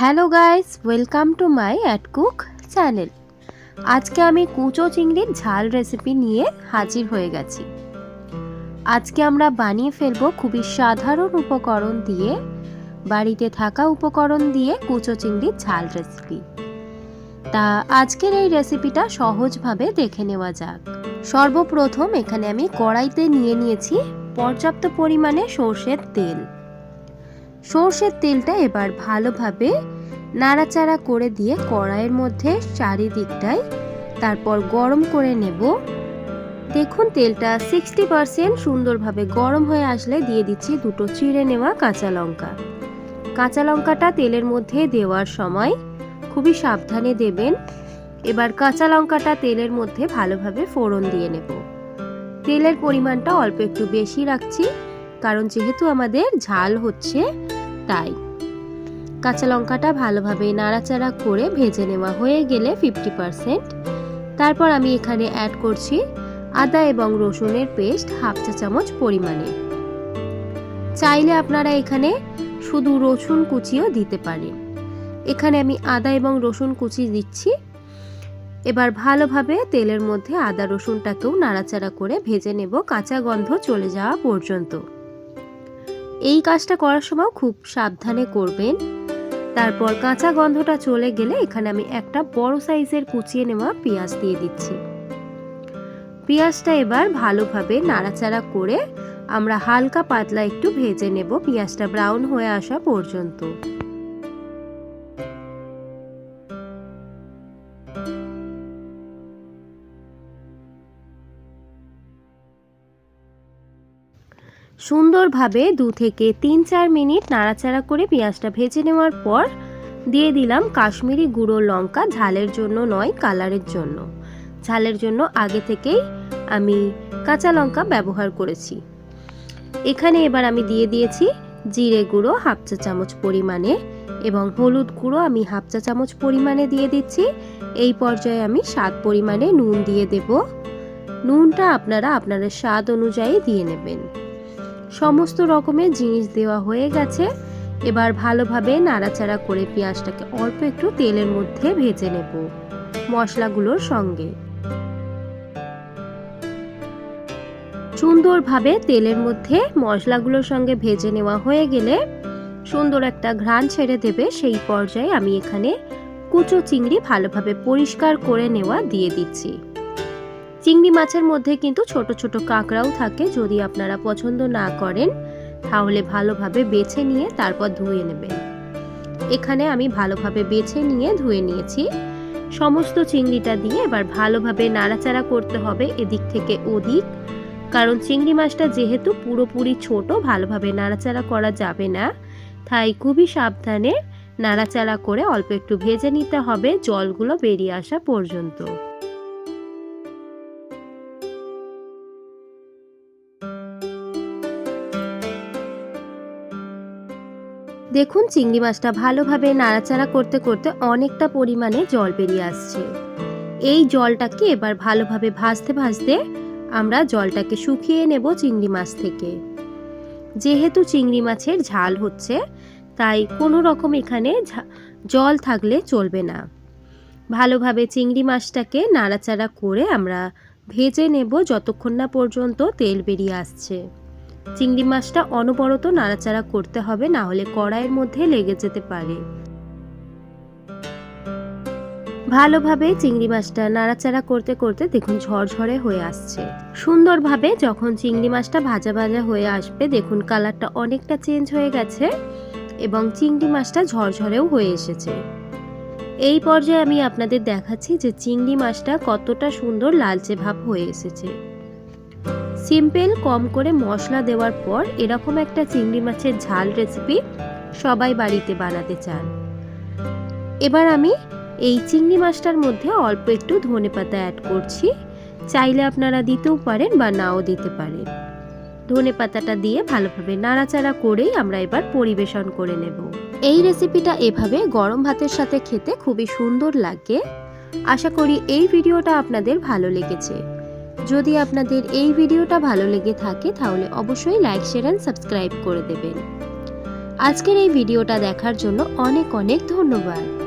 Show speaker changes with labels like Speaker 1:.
Speaker 1: Hello guys, welcome to my at cook channel. আজকে আমি কুচো চিংড়ির ঝাল রেসিপি নিয়ে হাজির হয়ে গেছি। আজকে আমরা বানিয়ে ফেলবো খুবই সাধারণ উপকরণ দিয়ে, বাড়িতে থাকা উপকরণ দিয়ে কুচো চিংড়ির ঝাল রেসিপি। তা আজকের এই রেসিপিটা সহজভাবে দেখে নেওয়া যাক। সর্বপ্রথম এখানে আমি কড়াইতে নিয়ে নিয়েছি পর্যাপ্ত পরিমাণে সর্ষের তেল। সর্ষের তেলটা এবার ভালোভাবে নাড়াচাড়া করে দিয়ে কড়াইয়ের মধ্যে চারিদিকটায় তারপর গরম করে নেব। দেখুন তেলটা 60% সুন্দরভাবে গরম হয়ে আসলে দিয়ে দিচ্ছি দুটো চিড়ে নেওয়া কাঁচা লঙ্কা। কাঁচা লঙ্কাটা তেলের মধ্যে দেওয়ার সময় খুবই সাবধানে দেবেন। এবার কাঁচা লঙ্কাটা তেলের মধ্যে ভালোভাবে ফোড়ন দিয়ে নেব। তেলের পরিমাণটা অল্প একটু বেশি রাখছি, কারণ যেহেতু আমাদের ঝাল হচ্ছে তাই। কাঁচা লঙ্কাটা ভালোভাবে নাড়াচাড়া করে ভেজে নেওয়া হয়ে গেলে 50%, তারপর আমি এখানে অ্যাড করছি আদা এবং রসুনের পেস্ট হাফ চা চামচ পরিমাণে। চাইলে আপনারা এখানে শুধু রসুন কুচিও দিতে পারেন। এখানে আমি আদা এবং রসুন কুচি দিচ্ছি। এবার ভালোভাবে তেলের মধ্যে আদা রসুনটাকেও নাড়াচাড়া করে ভেজে নেব কাঁচা গন্ধ চলে যাওয়া পর্যন্ত। এই কাজটা করার সময় খুব সাবধানে করবেন। তারপর কাঁচা গন্ধটা চলে গেলে এখানে আমি একটা বড় সাইজের কুচিয়ে নেওয়া পেঁয়াজ দিয়ে দিচ্ছি। পেঁয়াজটা এবার ভালোভাবে নাড়াচাড়া করে আমরা হালকা পাতলা একটু ভেজে নেব পেঁয়াজটা ব্রাউন হয়ে আসা পর্যন্ত। সুন্দরভাবে 2 থেকে 3-4 মিনিট নাড়াচাড়া করে পেঁয়াজটা ভেজে নেওয়ার পর দিয়ে দিলাম কাশ্মীরি গুঁড়ো লঙ্কা। ঝালের জন্য নয়, কালারের জন্য। ঝালের জন্য আগে থেকেই আমি কাঁচা লঙ্কা ব্যবহার করেছি। এখানে এবার আমি দিয়ে দিয়েছি জিরে গুঁড়ো হাফ চা চামচ পরিমাণে এবং হলুদ গুঁড়ো আমি হাফ চা চামচ পরিমাণে দিয়ে দিচ্ছি। এই পর্যায়ে আমি স্বাদ পরিমাণে নুন দিয়ে দেব। নুনটা আপনারা আপনাদের স্বাদ অনুযায়ী দিয়ে নেবেন। সমস্ত রকমের জিনিস দেওয়া হয়ে গেছে। এবার ভালোভাবে নাড়াচাড়া করে পেঁয়াজটাকে অল্প একটু তেলের মধ্যে ভেজে নেব মশলাগুলোর সঙ্গে। সুন্দরভাবে তেলের মধ্যে মশলাগুলোর সঙ্গে ভেজে নেওয়া হয়ে গেলে সুন্দর একটা ঘ্রাণ ছেড়ে দেবে। সেই পর্যায়ে আমি এখানে কুচো চিংড়ি ভালোভাবে পরিষ্কার করে নেওয়া দিয়ে দিচ্ছি। চিংড়ি মাছের মধ্যে কিন্তু ছোট ছোট কাঁকড়াও থাকে। যদি আপনারা পছন্দ না করেন তাহলে ভালোভাবে বেছে নিয়ে তারপর ধুয়ে নেবেন। এখানে আমি ভালোভাবে বেছে নিয়ে ধুয়ে নিয়েছি। সমস্ত চিংড়িটা দিয়ে এবার ভালোভাবে নাড়াচাড়া করতে হবে এদিক থেকে ওদিক, কারণ চিংড়ি মাছটা যেহেতু পুরোপুরি ছোট ভালোভাবে নাড়াচাড়া করা যাবে না। তাই খুবই সাবধানে নাড়াচাড়া করে অল্প একটু ভেজে নিতে হবে জলগুলো বেরিয়ে আসা পর্যন্ত। দেখুন চিংড়ি মাছটা ভালোভাবে নাড়াচাড়া করতে করতে অনেকটা পরিমাণে জল বেরিয়ে আসছে। এই জলটাকে এবার ভালোভাবে ভাজতে ভাজতে আমরা জলটাকে শুকিয়ে নেব চিংড়ি মাছ থেকে। যেহেতু চিংড়ি মাছের ঝাল হচ্ছে তাই কোনো রকম এখানে জল থাকলে চলবে না। ভালোভাবে চিংড়ি মাছটাকে নাড়াচাড়া করে আমরা ভেজে নেব যতক্ষণ না পর্যন্ত তেল বেরিয়ে আসছে। চিংড়ি মাছটা অনবরত নাড়াচাড়া করতে হবে, না হলে কড়াইয়ের মধ্যে লেগে যেতে পারে। ভালোভাবে চিংড়ি মাছটা নাড়াচাড়া করতে করতে দেখুন ঝরঝরে হয়ে আসছে। সুন্দরভাবে যখন চিংড়ি মাছটা ভাজা ভাজা হয়ে আসবে দেখুন কালারটা অনেকটা চেঞ্জ হয়ে গেছে এবং চিংড়ি মাছটা ঝরঝরেও হয়ে এসেছে। এই পর্যায়ে আমি আপনাদের দেখাচ্ছি যে চিংড়ি মাছটা কতটা সুন্দর লালচে ভাব হয়ে এসেছে। সিম্পল কম করে মশলা দেওয়ার পর এরকম একটা চিংড়ি মাছের ঝাল রেসিপি সবাই বাড়িতে বানাতে চান। এবার আমি এই চিংড়ি মাছটার মধ্যে অল্প একটু ধনেপাতা অ্যাড করছি। চাইলে আপনারা দিতেও পারেন বা নাও দিতে পারেন। ধনেপাতাটা দিয়ে ভালোভাবে নাড়াচাড়া করেই আমরা এবার পরিবেশন করে নেব। এই রেসিপিটা এভাবে গরম ভাতের সাথে খেতে খুবই সুন্দর লাগে। আশা করি এই ভিডিওটা আপনাদের ভালো লেগেছে। যদি আপনাদের এই ভিডিওটা ভালো লেগে থাকে তাহলে অবশ্যই লাইক, শেয়ার এন্ড সাবস্ক্রাইব করে দেবেন। আজকের এই ভিডিওটা দেখার জন্য অনেক অনেক ধন্যবাদ।